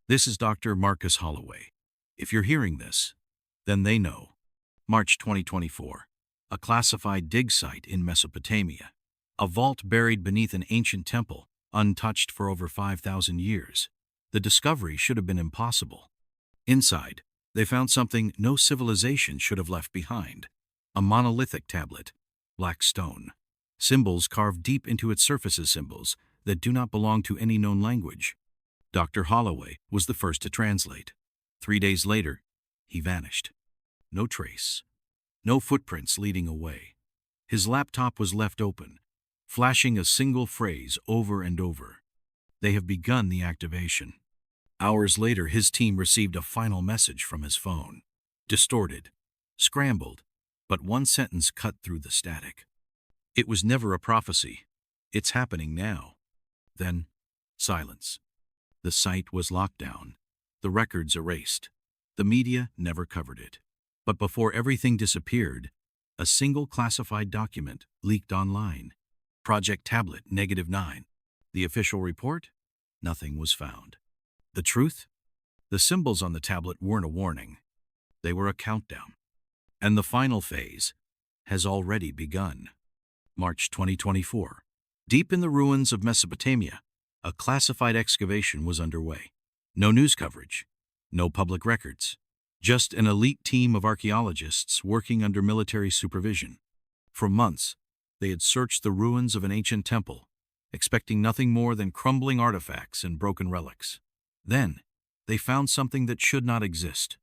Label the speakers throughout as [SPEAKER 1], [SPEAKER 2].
[SPEAKER 1] This is Dr. Marcus Holloway. If you're hearing this, then they know. March 2024. A classified dig site in Mesopotamia. A vault buried beneath an ancient temple, untouched for over 5,000 years. The discovery should have been impossible. Inside, they found something no civilization should have left behind. A monolithic tablet, black stone. Symbols carved deep into its surfaces, symbols that do not belong to any known language. Dr. Holloway was the first to translate. 3 days later, he vanished. No trace. No footprints leading away. His laptop was left open, flashing a single phrase over and over. They have begun the activation. Hours later, his team received a final message from his phone. Distorted, scrambled, but one sentence cut through the static. It was never a prophecy. It's happening now. Then, silence. The site was locked down. The records erased. The media never covered it. But before everything disappeared, a single classified document leaked online. Project Tablet -9. The official report? Nothing was found. The truth? The symbols on the tablet weren't a warning. They were a countdown. And the final phase has already begun. March 2024. Deep in the ruins of Mesopotamia, a classified excavation was underway. No news coverage, no public records, just an elite team of archaeologists working under military supervision. For months, they had searched the ruins of an ancient temple, expecting nothing more than crumbling artifacts and broken relics. Then, they found something that should not exist.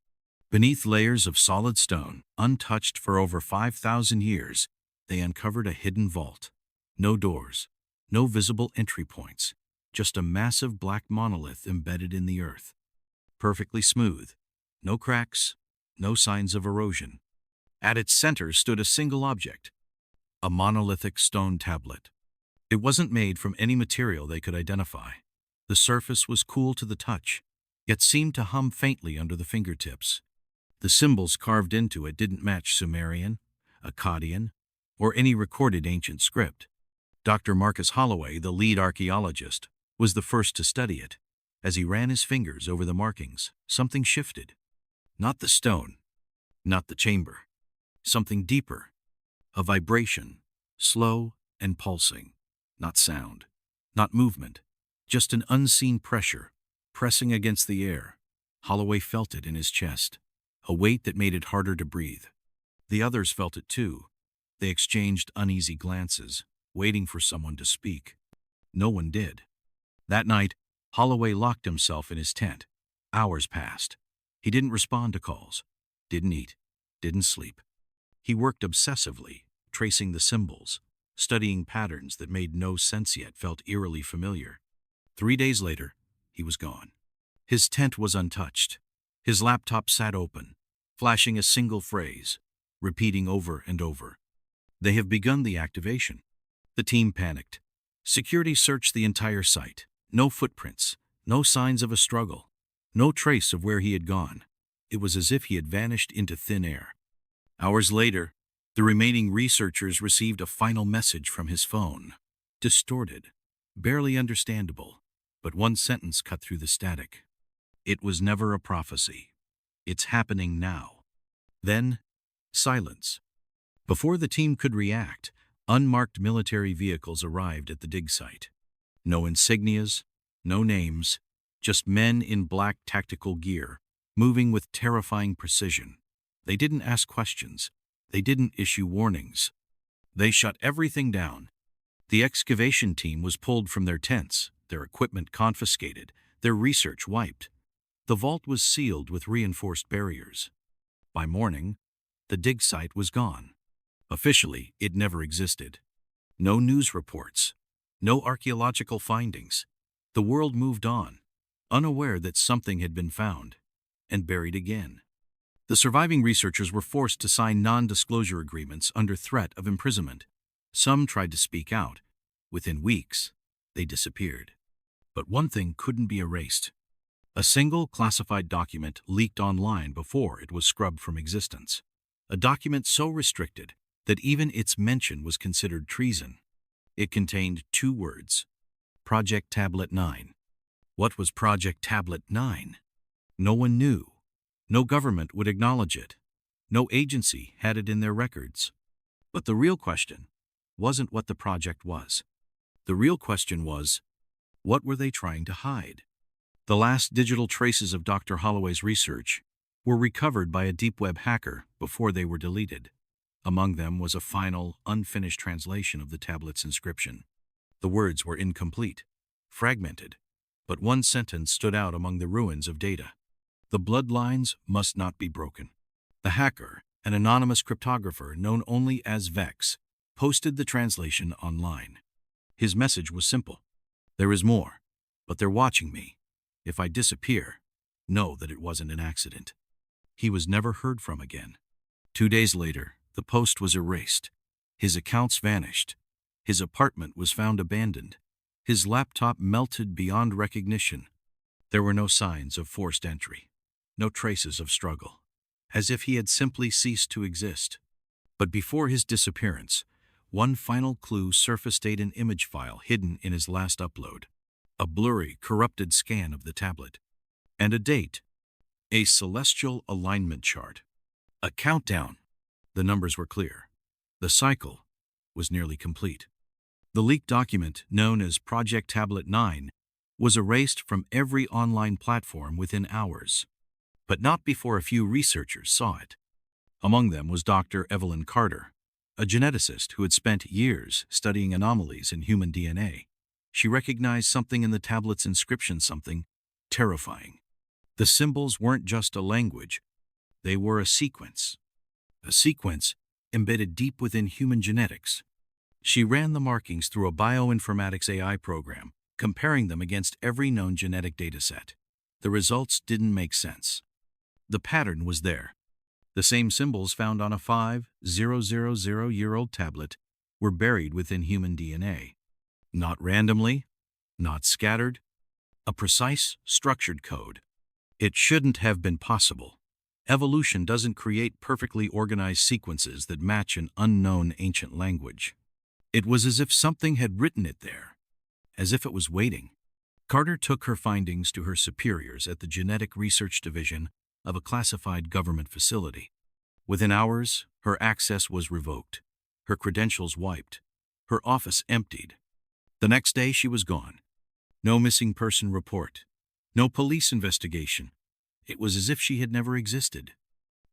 [SPEAKER 1] Beneath layers of solid stone, untouched for over 5,000 years, they uncovered a hidden vault. No doors, no visible entry points, just a massive black monolith embedded in the earth. Perfectly smooth, no cracks, no signs of erosion. At its center stood a single object, a monolithic stone tablet. It wasn't made from any material they could identify. The surface was cool to the touch, yet seemed to hum faintly under the fingertips. The symbols carved into it didn't match Sumerian, Akkadian, or any recorded ancient script. Dr. Marcus Holloway, the lead archaeologist, was the first to study it. As he ran his fingers over the markings, something shifted. Not the stone, not the chamber. Something deeper. A vibration, slow and pulsing. Not sound, not movement, just an unseen pressure, pressing against the air. Holloway felt it in his chest, a weight that made it harder to breathe. The others felt it too. They exchanged uneasy glances, waiting for someone to speak. No one did. That night, Holloway locked himself in his tent. Hours passed. He didn't respond to calls, didn't eat, didn't sleep. He worked obsessively, tracing the symbols, studying patterns that made no sense yet felt eerily familiar. 3 days later, he was gone. His tent was untouched. His laptop sat open, flashing a single phrase, repeating over and over. They have begun the activation. The team panicked. Security searched the entire site. No footprints, no signs of a struggle, no trace of where he had gone. It was as if he had vanished into thin air. Hours later, the remaining researchers received a final message from his phone. Distorted, barely understandable, but one sentence cut through the static. It was never a prophecy. It's happening now. Then, silence. Before the team could react, unmarked military vehicles arrived at the dig site. No insignias, no names, just men in black tactical gear, moving with terrifying precision. They didn't ask questions. They didn't issue warnings. They shut everything down. The excavation team was pulled from their tents, their equipment confiscated, their research wiped. The vault was sealed with reinforced barriers. By morning, the dig site was gone. Officially, it never existed. No news reports, no archaeological findings. The world moved on, unaware that something had been found and buried again. The surviving researchers were forced to sign non-disclosure agreements under threat of imprisonment. Some tried to speak out. Within weeks, they disappeared. But one thing couldn't be erased. A single classified document leaked online before it was scrubbed from existence. A document so restricted that even its mention was considered treason. It contained 2 words: Project Tablet 9. What was Project Tablet 9? No one knew. No government would acknowledge it. No agency had it in their records. But the real question wasn't what the project was. The real question was, what were they trying to hide? The last digital traces of Dr. Holloway's research were recovered by a deep web hacker before they were deleted. Among them was a final, unfinished translation of the tablet's inscription. The words were incomplete, fragmented, but one sentence stood out among the ruins of data. The bloodlines must not be broken. The hacker, an anonymous cryptographer known only as Vex, posted the translation online. His message was simple. There is more, but they're watching me. If I disappear, know that it wasn't an accident. He was never heard from again. 2 days later, the post was erased. His accounts vanished. His apartment was found abandoned. His laptop melted beyond recognition. There were no signs of forced entry, no traces of struggle, as if he had simply ceased to exist. But before his disappearance, one final clue surfaced: an image file hidden in his last upload. A blurry, corrupted scan of the tablet. And a date. A celestial alignment chart. A countdown. The numbers were clear. The cycle was nearly complete. The leaked document, known as Project Tablet 9, was erased from every online platform within hours. But not before a few researchers saw it. Among them was Dr. Evelyn Carter, a geneticist who had spent years studying anomalies in human DNA. She recognized something in the tablet's inscription, something terrifying. The symbols weren't just a language, they were a sequence embedded deep within human genetics. She ran the markings through a bioinformatics AI program, comparing them against every known genetic dataset. The results didn't make sense. The pattern was there. The same symbols found on a 5,000-year-old tablet were buried within human DNA. Not randomly, not scattered, a precise, structured code. It shouldn't have been possible. Evolution doesn't create perfectly organized sequences that match an unknown ancient language. It was as if something had written it there, as if it was waiting. Carter took her findings to her superiors at the Genetic Research Division of a classified government facility. Within hours, her access was revoked, her credentials wiped, her office emptied. The next day she was gone. No missing person report, no police investigation. It was as if she had never existed.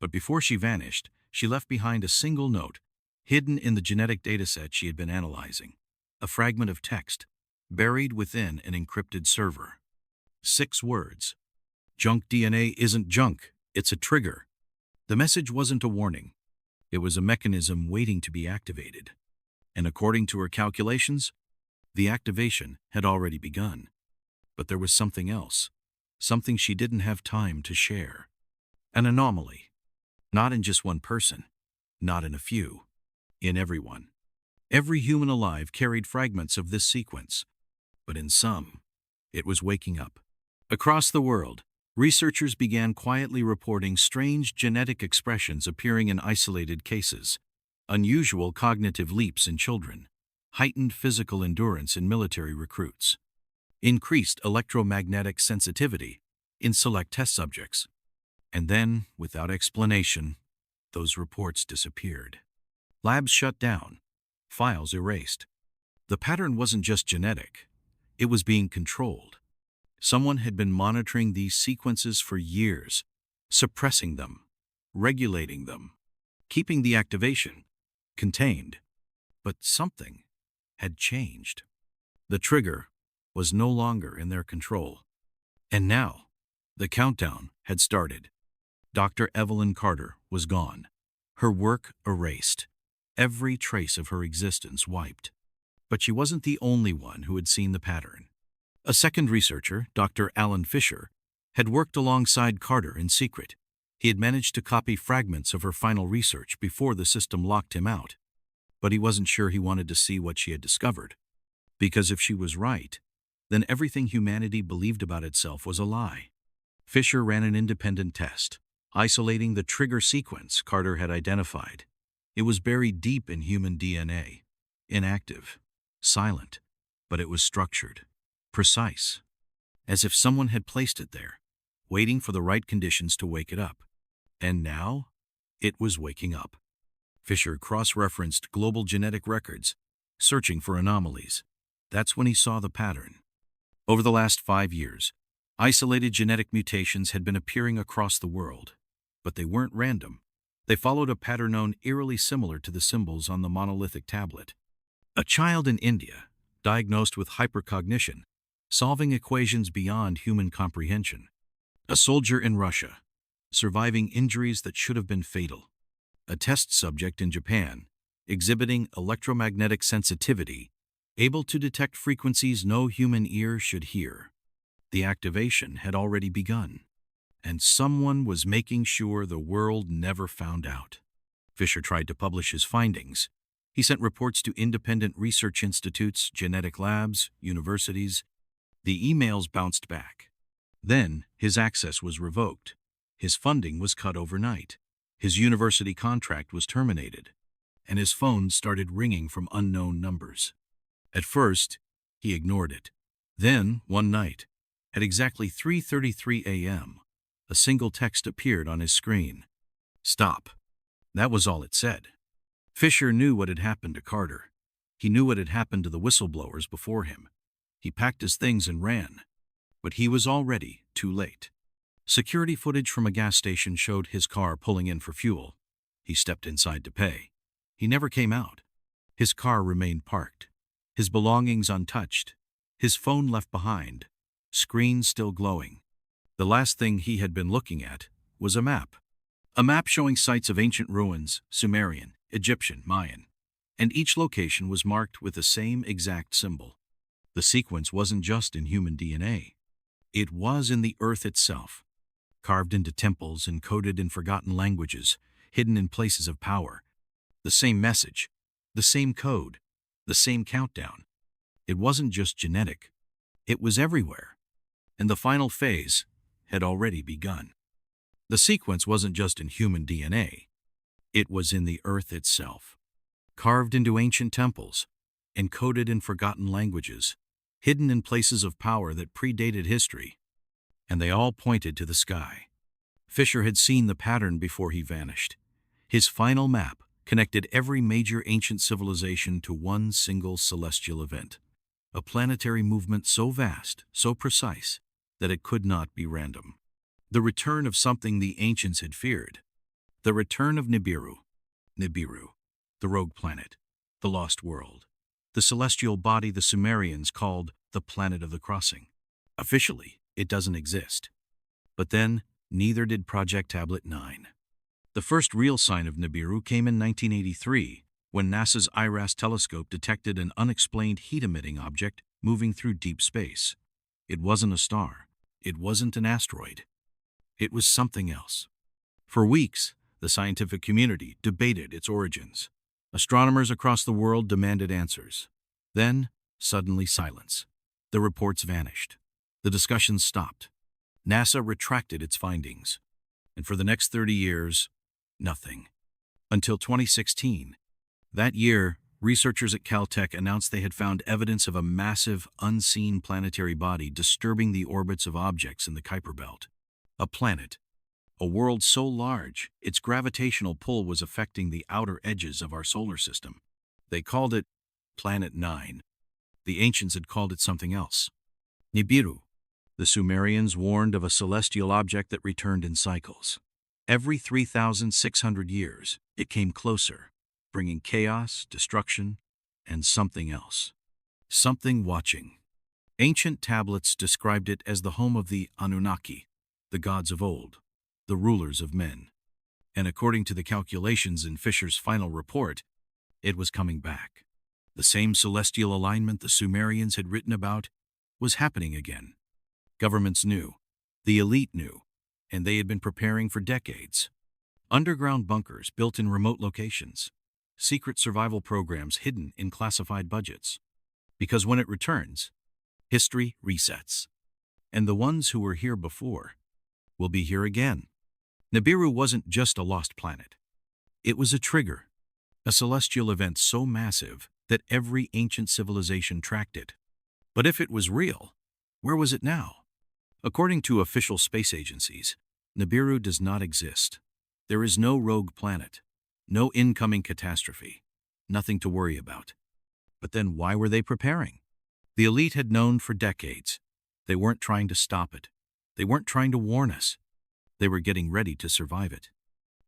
[SPEAKER 1] But before she vanished, she left behind a single note, hidden in the genetic dataset she had been analyzing. A fragment of text, buried within an encrypted server. 6 words. Junk DNA isn't junk, it's a trigger. The message wasn't a warning. It was a mechanism waiting to be activated. And according to her calculations, the activation had already begun. But there was something else, something she didn't have time to share. An anomaly. Not in just one person, not in a few, in everyone. Every human alive carried fragments of this sequence, but in some, it was waking up. Across the world, researchers began quietly reporting strange genetic expressions appearing in isolated cases, unusual cognitive leaps in children, heightened physical endurance in military recruits, increased electromagnetic sensitivity in select test subjects. And then, without explanation, those reports disappeared. Labs shut down, files erased. The pattern wasn't just genetic, it was being controlled. Someone had been monitoring these sequences for years, suppressing them, regulating them, keeping the activation contained. But something had changed. The trigger was no longer in their control. And now, the countdown had started. Dr. Evelyn Carter was gone, her work erased, every trace of her existence wiped. But she wasn't the only one who had seen the pattern. A second researcher, Dr. Alan Fisher, had worked alongside Carter in secret. He had managed to copy fragments of her final research before the system locked him out. But he wasn't sure he wanted to see what she had discovered. Because if she was right, then everything humanity believed about itself was a lie. Fisher ran an independent test, isolating the trigger sequence Carter had identified. It was buried deep in human DNA, inactive, silent, but it was structured, precise. as if someone had placed it there, waiting for the right conditions to wake it up. And now, it was waking up. Fisher cross-referenced global genetic records, searching for anomalies. That's when he saw the pattern. Over the last 5 years, isolated genetic mutations had been appearing across the world. But they weren't random. They followed a pattern known eerily similar to the symbols on the monolithic tablet. A child in India, diagnosed with hypercognition, solving equations beyond human comprehension. A soldier in Russia, surviving injuries that should have been fatal. A test subject in Japan, exhibiting electromagnetic sensitivity, able to detect frequencies no human ear should hear. The activation had already begun, and someone was making sure the world never found out. Fisher tried to publish his findings. He sent reports to independent research institutes, genetic labs, universities. The emails bounced back. Then, his access was revoked. His funding was cut overnight. His university contract was terminated, and his phone started ringing from unknown numbers. At first, he ignored it. Then, one night, at exactly 3:33 a.m., a single text appeared on his screen. "Stop." That was all it said. Fisher knew what had happened to Carter. He knew what had happened to the whistleblowers before him. He packed his things and ran. But he was already too late. Security footage from a gas station showed his car pulling in for fuel. He stepped inside to pay. He never came out. His car remained parked, his belongings untouched, his phone left behind, screen still glowing. The last thing he had been looking at was a map. A map showing sites of ancient ruins, Sumerian, Egyptian, Mayan, and each location was marked with the same exact symbol. The sequence wasn't just in human DNA. It was in the earth itself, carved into temples, encoded in forgotten languages, hidden in places of power. The same message, the same code, the same countdown. It wasn't just genetic. It was everywhere. And the final phase had already begun. The sequence wasn't just in human DNA. It was in the earth itself, carved into ancient temples, encoded in forgotten languages, hidden in places of power that predated history. And they all pointed to the sky. Fisher had seen the pattern before he vanished. His final map connected every major ancient civilization to one single celestial event, a planetary movement so vast, so precise, that it could not be random. The return of something the ancients had feared. The return of Nibiru. Nibiru, the rogue planet, the lost world, the celestial body the Sumerians called the planet of the crossing. Officially, it doesn't exist. But then, neither did Project Tablet 9. The first real sign of Nibiru came in 1983, when NASA's IRAS telescope detected an unexplained heat-emitting object moving through deep space. It wasn't a star. It wasn't an asteroid. It was something else. For weeks, the scientific community debated its origins. Astronomers across the world demanded answers. Then, suddenly silence. The reports vanished. The discussions stopped. NASA retracted its findings. And for the next 30 years, nothing. Until 2016. That year, researchers at Caltech announced they had found evidence of a massive, unseen planetary body disturbing the orbits of objects in the Kuiper Belt. A planet. A world so large, its gravitational pull was affecting the outer edges of our solar system. They called it Planet 9. The ancients had called it something else. Nibiru. The Sumerians warned of a celestial object that returned in cycles. Every 3,600 years, it came closer, bringing chaos, destruction, and something else. Something watching. Ancient tablets described it as the home of the Anunnaki, the gods of old, the rulers of men. And according to the calculations in Fisher's final report, it was coming back. The same celestial alignment the Sumerians had written about was happening again. Governments knew, the elite knew, and they had been preparing for decades. Underground bunkers built in remote locations, secret survival programs hidden in classified budgets. Because when it returns, history resets. And the ones who were here before will be here again. Nibiru wasn't just a lost planet. It was a trigger, a celestial event so massive that every ancient civilization tracked it. But if it was real, where was it now? According to official space agencies, Nibiru does not exist. There is no rogue planet, no incoming catastrophe, nothing to worry about. But then why were they preparing? The elite had known for decades. They weren't trying to stop it. They weren't trying to warn us. They were getting ready to survive it.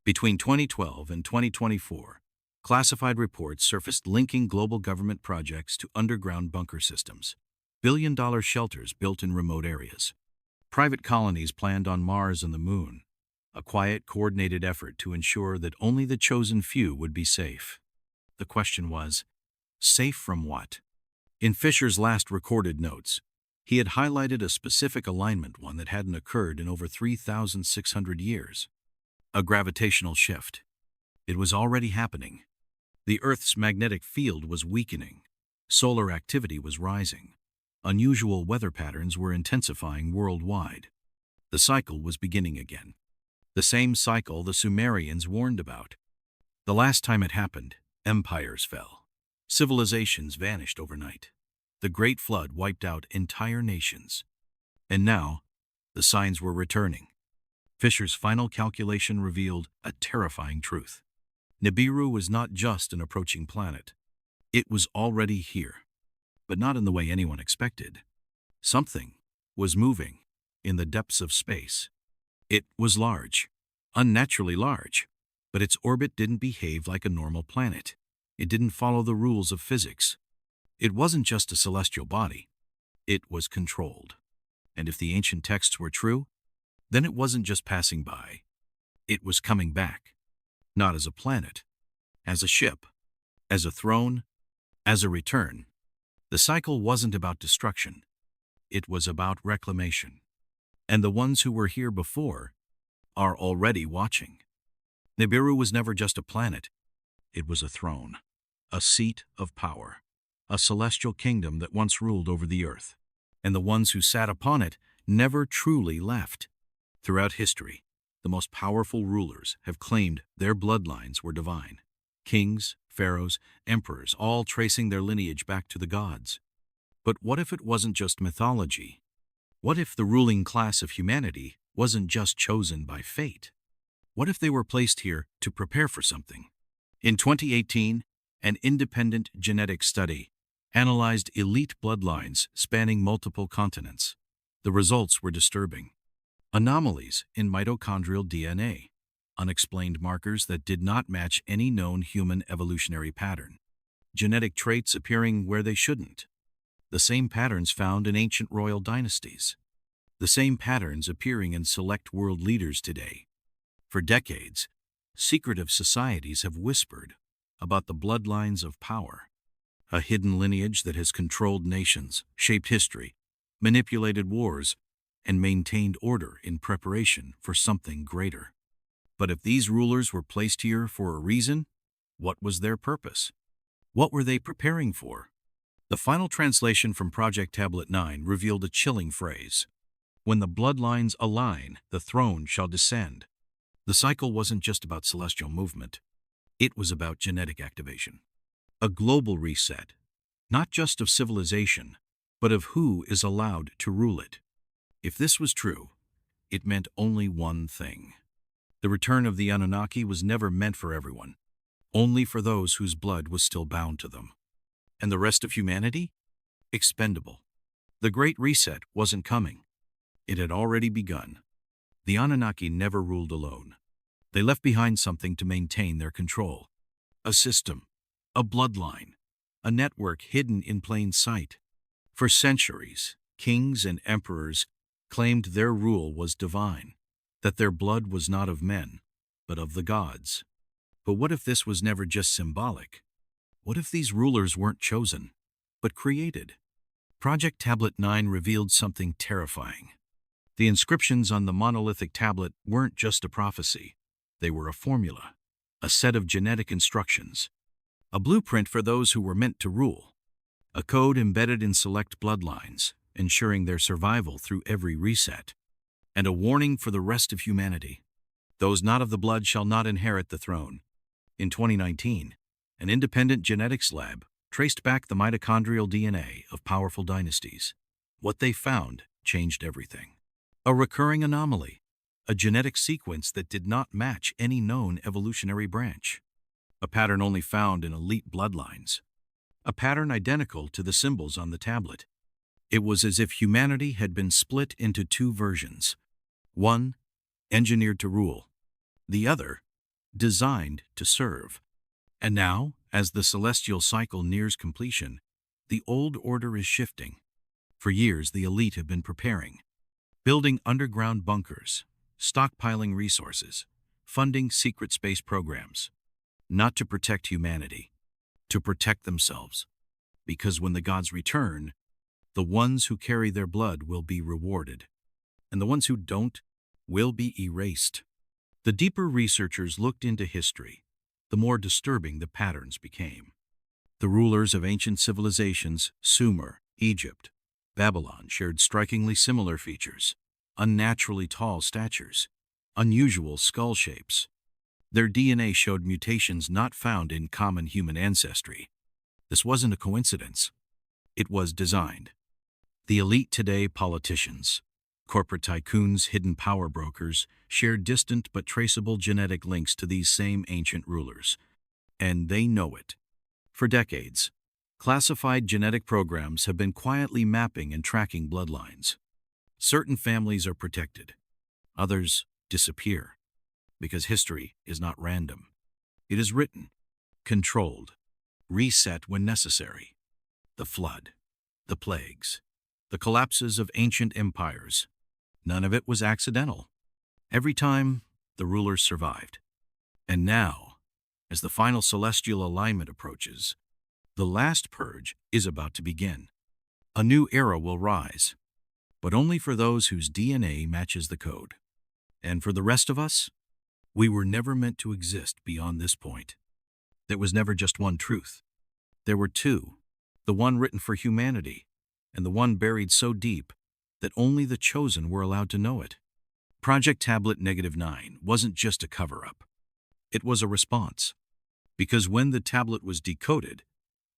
[SPEAKER 1] Between 2012 and 2024, classified reports surfaced linking global government projects to underground bunker systems, billion-dollar shelters built in remote areas, private colonies planned on Mars and the Moon, a quiet, coordinated effort to ensure that only the chosen few would be safe. The question was, safe from what? In Fisher's last recorded notes, he had highlighted a specific alignment, one that hadn't occurred in over 3,600 years. A gravitational shift. It was already happening. The Earth's magnetic field was weakening. Solar activity was rising. Unusual weather patterns were intensifying worldwide. The cycle was beginning again. The same cycle the Sumerians warned about. The last time it happened, empires fell. Civilizations vanished overnight. The Great Flood wiped out entire nations. And now, the signs were returning. Fisher's final calculation revealed a terrifying truth. Nibiru was not just an approaching planet. It was already here, but not in the way anyone expected. Something was moving in the depths of space. It was large, unnaturally large, but its orbit didn't behave like a normal planet. It didn't follow the rules of physics. It wasn't just a celestial body. It was controlled. And if the ancient texts were true, then it wasn't just passing by. It was coming back. Not as a planet, as a ship, as a throne, as a return. The cycle wasn't about destruction. It was about reclamation. And the ones who were here before are already watching. Nibiru was never just a planet. It was a throne, a seat of power, a celestial kingdom that once ruled over the earth. And the ones who sat upon it never truly left. Throughout history, the most powerful rulers have claimed their bloodlines were divine. Kings, pharaohs, emperors, all tracing their lineage back to the gods. But what if it wasn't just mythology? What if the ruling class of humanity wasn't just chosen by fate? What if they were placed here to prepare for something? In 2018, an independent genetic study analyzed elite bloodlines spanning multiple continents. The results were disturbing. Anomalies in mitochondrial DNA, unexplained markers that did not match any known human evolutionary pattern, genetic traits appearing where they shouldn't, the same patterns found in ancient royal dynasties, the same patterns appearing in select world leaders today. For decades, secretive societies have whispered about the bloodlines of power, a hidden lineage that has controlled nations, shaped history, manipulated wars, and maintained order in preparation for something greater. But if these rulers were placed here for a reason, what was their purpose? What were they preparing for? The final translation from Project Tablet 9 revealed a chilling phrase. When the bloodlines align, the throne shall descend. The cycle wasn't just about celestial movement. It was about genetic activation. A global reset, not just of civilization, but of who is allowed to rule it. If this was true, it meant only one thing. The return of the Anunnaki was never meant for everyone, only for those whose blood was still bound to them. And the rest of humanity? Expendable. The Great Reset wasn't coming. It had already begun. The Anunnaki never ruled alone. They left behind something to maintain their control. A system, a bloodline, a network hidden in plain sight. For centuries, kings and emperors claimed their rule was divine, that their blood was not of men, but of the gods. But what if this was never just symbolic? What if these rulers weren't chosen, but created? Project Tablet 9 revealed something terrifying. The inscriptions on the monolithic tablet weren't just a prophecy. They were a formula, a set of genetic instructions, a blueprint for those who were meant to rule, a code embedded in select bloodlines, ensuring their survival through every reset, and a warning for the rest of humanity. Those not of the blood shall not inherit the throne. In 2019, an independent genetics lab traced back the mitochondrial DNA of powerful dynasties. What they found changed everything. A recurring anomaly, a genetic sequence that did not match any known evolutionary branch, a pattern only found in elite bloodlines, a pattern identical to the symbols on the tablet. It was as if humanity had been split into two versions. One, engineered to rule. The other, designed to serve. And now, as the celestial cycle nears completion, the old order is shifting. For years, the elite have been preparing, building underground bunkers, stockpiling resources, funding secret space programs, not to protect humanity, to protect themselves. Because when the gods return, the ones who carry their blood will be rewarded, and the ones who don't will be erased. The deeper researchers looked into history, the more disturbing the patterns became. The rulers of ancient civilizations, Sumer, Egypt, Babylon, shared strikingly similar features: unnaturally tall statures, unusual skull shapes. Their DNA showed mutations not found in common human ancestry. This wasn't a coincidence. It was designed. The elite today, politicians, corporate tycoons, hidden power brokers, share distant but traceable genetic links to these same ancient rulers. And they know it. For decades, classified genetic programs have been quietly mapping and tracking bloodlines. Certain families are protected. Others disappear. Because history is not random. It is written, controlled, reset when necessary. The flood, the plagues, the collapses of ancient empires. None of it was accidental. Every time, the rulers survived. And now, as the final celestial alignment approaches, the last purge is about to begin. A new era will rise, but only for those whose DNA matches the code. And for the rest of us, we were never meant to exist beyond this point. There was never just one truth. There were two, the one written for humanity, and the one buried so deep that only the chosen were allowed to know it. Project Tablet -9 wasn't just a cover-up. It was a response. Because when the tablet was decoded,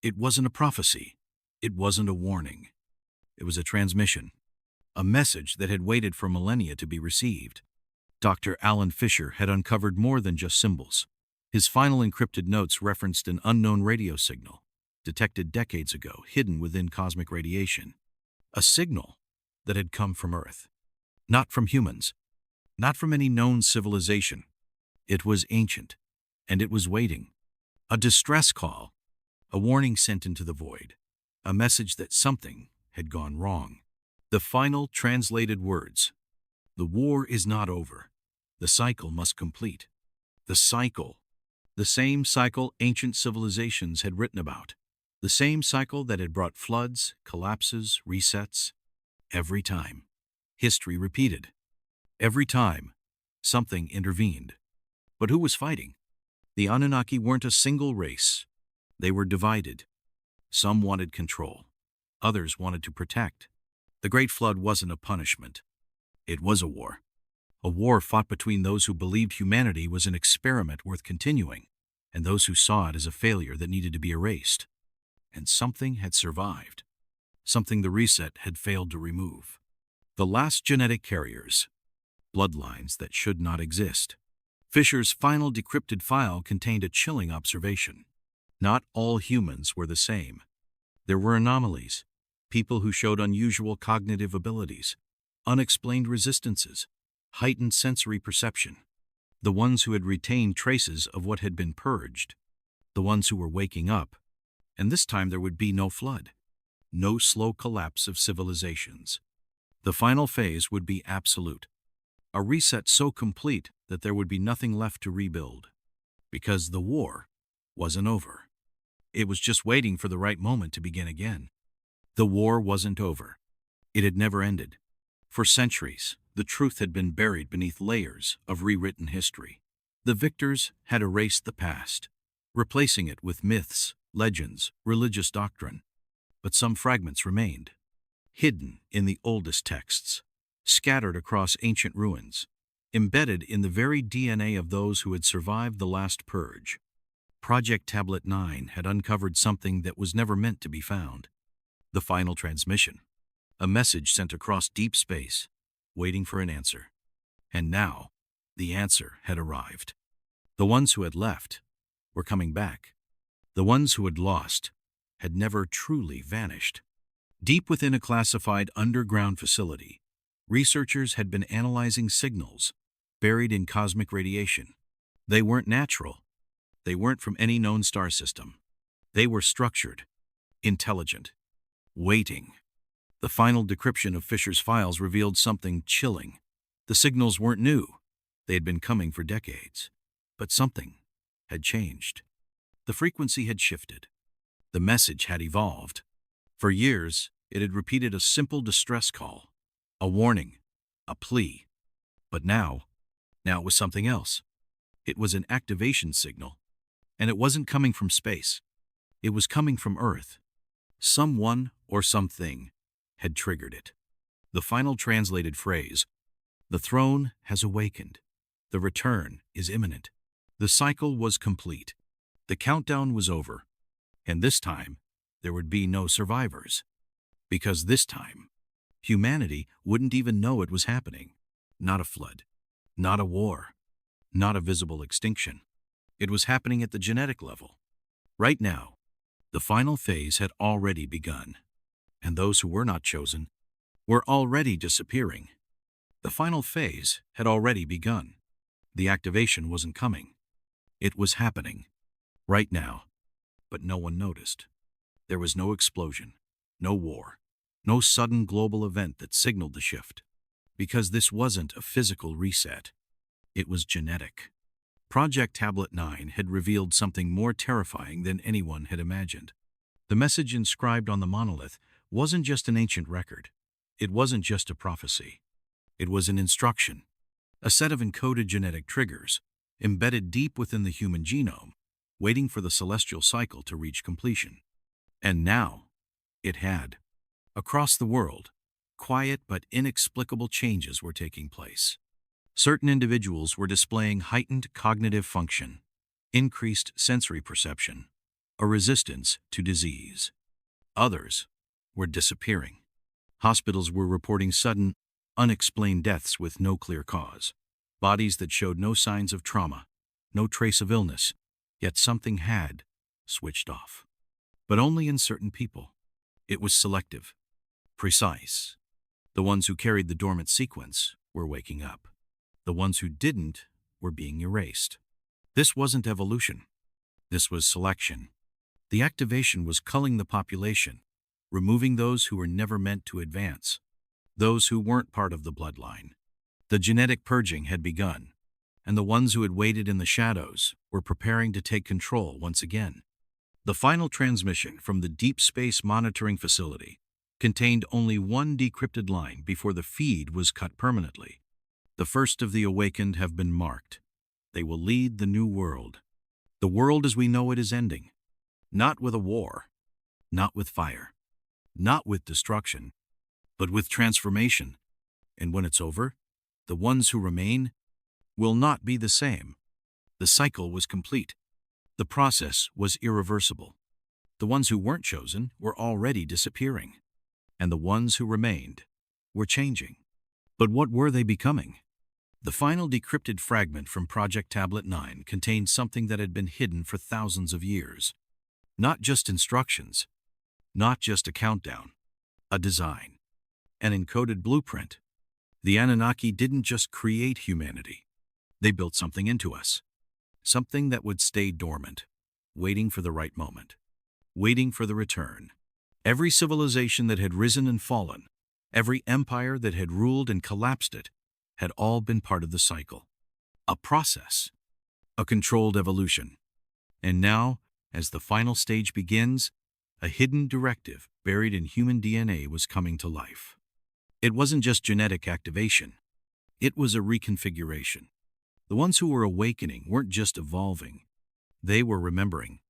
[SPEAKER 1] it wasn't a prophecy. It wasn't a warning. It was a transmission. A message that had waited for millennia to be received. Dr. Alan Fisher had uncovered more than just symbols. His final encrypted notes referenced an unknown radio signal, detected decades ago, hidden within cosmic radiation. A signal that had come from Earth. Not from humans. Not from any known civilization. It was ancient, and it was waiting. A distress call. A warning sent into the void. A message that something had gone wrong. The final translated words. The war is not over. The cycle must complete. The cycle. The same cycle ancient civilizations had written about. The same cycle that had brought floods, collapses, resets. Every time, history repeated. Every time, something intervened. But who was fighting? The Anunnaki weren't a single race. They were divided. Some wanted control. Others wanted to protect. The Great Flood wasn't a punishment. It was a war. A war fought between those who believed humanity was an experiment worth continuing, and those who saw it as a failure that needed to be erased. And something had survived. Something the reset had failed to remove. The last genetic carriers. Bloodlines that should not exist. Fisher's final decrypted file contained a chilling observation. Not all humans were the same. There were anomalies. People who showed unusual cognitive abilities, unexplained resistances, heightened sensory perception. The ones who had retained traces of what had been purged. The ones who were waking up. And this time there would be no flood. No slow collapse of civilizations. The final phase would be absolute. A reset so complete that there would be nothing left to rebuild. Because the war wasn't over. It was just waiting for the right moment to begin again. The war wasn't over. It had never ended. For centuries, the truth had been buried beneath layers of rewritten history. The victors had erased the past, replacing it with myths, legends, religious doctrine. But some fragments remained, hidden in the oldest texts, scattered across ancient ruins, embedded in the very DNA of those who had survived the last purge. Project Tablet 9 had uncovered something that was never meant to be found. The final transmission. A message sent across deep space. waiting for an answer. And now, the answer had arrived. The ones who had left were coming back. The ones who had lost had never truly vanished. Deep within a classified underground facility, researchers had been analyzing signals buried in cosmic radiation. They weren't natural. They weren't from any known star system. They were structured, intelligent, waiting. The final decryption of Fisher's files revealed something chilling. The signals weren't new. They had been coming for decades. But something had changed. The frequency had shifted. The message had evolved. For years, it had repeated a simple distress call, a warning, a plea. But now it was something else. It was an activation signal. And it wasn't coming from space. It was coming from Earth. Someone or something had triggered it. The final translated phrase, "The throne has awakened. The return is imminent." The cycle was complete. The countdown was over. And this time, there would be no survivors. Because this time, humanity wouldn't even know it was happening. Not a flood. Not a war. Not a visible extinction. It was happening at the genetic level. Right now, the final phase had already begun. And those who were not chosen were already disappearing. The final phase had already begun. The activation wasn't coming. It was happening. Right now. But no one noticed. There was no explosion, no war, no sudden global event that signaled the shift. Because this wasn't a physical reset. It was genetic. Project Tablet 9 had revealed something more terrifying than anyone had imagined. The message inscribed on the monolith wasn't just an ancient record. It wasn't just a prophecy. It was an instruction, a set of encoded genetic triggers embedded deep within the human genome, waiting for the celestial cycle to reach completion. And now, it had. Across the world, quiet but inexplicable changes were taking place. Certain individuals were displaying heightened cognitive function, increased sensory perception, a resistance to disease. Others were disappearing. Hospitals were reporting sudden, unexplained deaths with no clear cause. Bodies that showed no signs of trauma, no trace of illness, yet something had switched off. But only in certain people. It was selective, precise. The ones who carried the dormant sequence were waking up. The ones who didn't were being erased. This wasn't evolution. This was selection. The activation was culling the population, removing those who were never meant to advance, those who weren't part of the bloodline. The genetic purging had begun, and the ones who had waited in the shadows were preparing to take control once again. The final transmission from the Deep Space Monitoring Facility contained only one decrypted line before the feed was cut permanently. The first of the awakened have been marked. They will lead the new world. The world as we know it is ending. Not with a war, not with fire, not with destruction, but with transformation. And when it's over, the ones who remain will not be the same. The cycle was complete. The process was irreversible. The ones who weren't chosen were already disappearing. And the ones who remained were changing. But what were they becoming? The final decrypted fragment from Project Tablet 9 contained something that had been hidden for thousands of years. Not just instructions, not just a countdown, a design, an encoded blueprint. The Anunnaki didn't just create humanity. They built something into us. Something that would stay dormant, waiting for the right moment, waiting for the return. Every civilization that had risen and fallen, every empire that had ruled and collapsed it, had all been part of the cycle. A process, a controlled evolution. And now, as the final stage begins, a hidden directive buried in human DNA was coming to life. It wasn't just genetic activation. It was a reconfiguration. The ones who were awakening weren't just evolving. They were remembering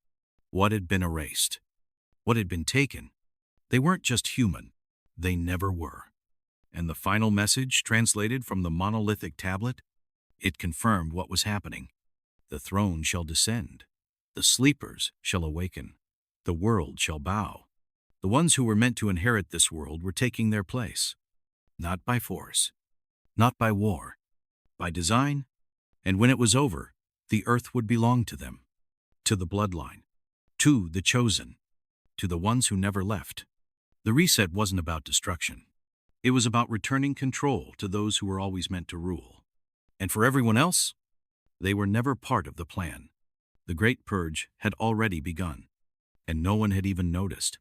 [SPEAKER 1] what had been erased, what had been taken. They weren't just human. They never were. And the final message, translated from the monolithic tablet, it confirmed what was happening. The throne shall descend. The sleepers shall awaken. The world shall bow. The ones who were meant to inherit this world were taking their place. Not by force, not by war, by design, and when it was over, the earth would belong to them, to the bloodline, to the chosen, to the ones who never left. The reset wasn't about destruction. It was about returning control to those who were always meant to rule. And for everyone else, they were never part of the plan. The Great Purge had already begun, and no one had even noticed.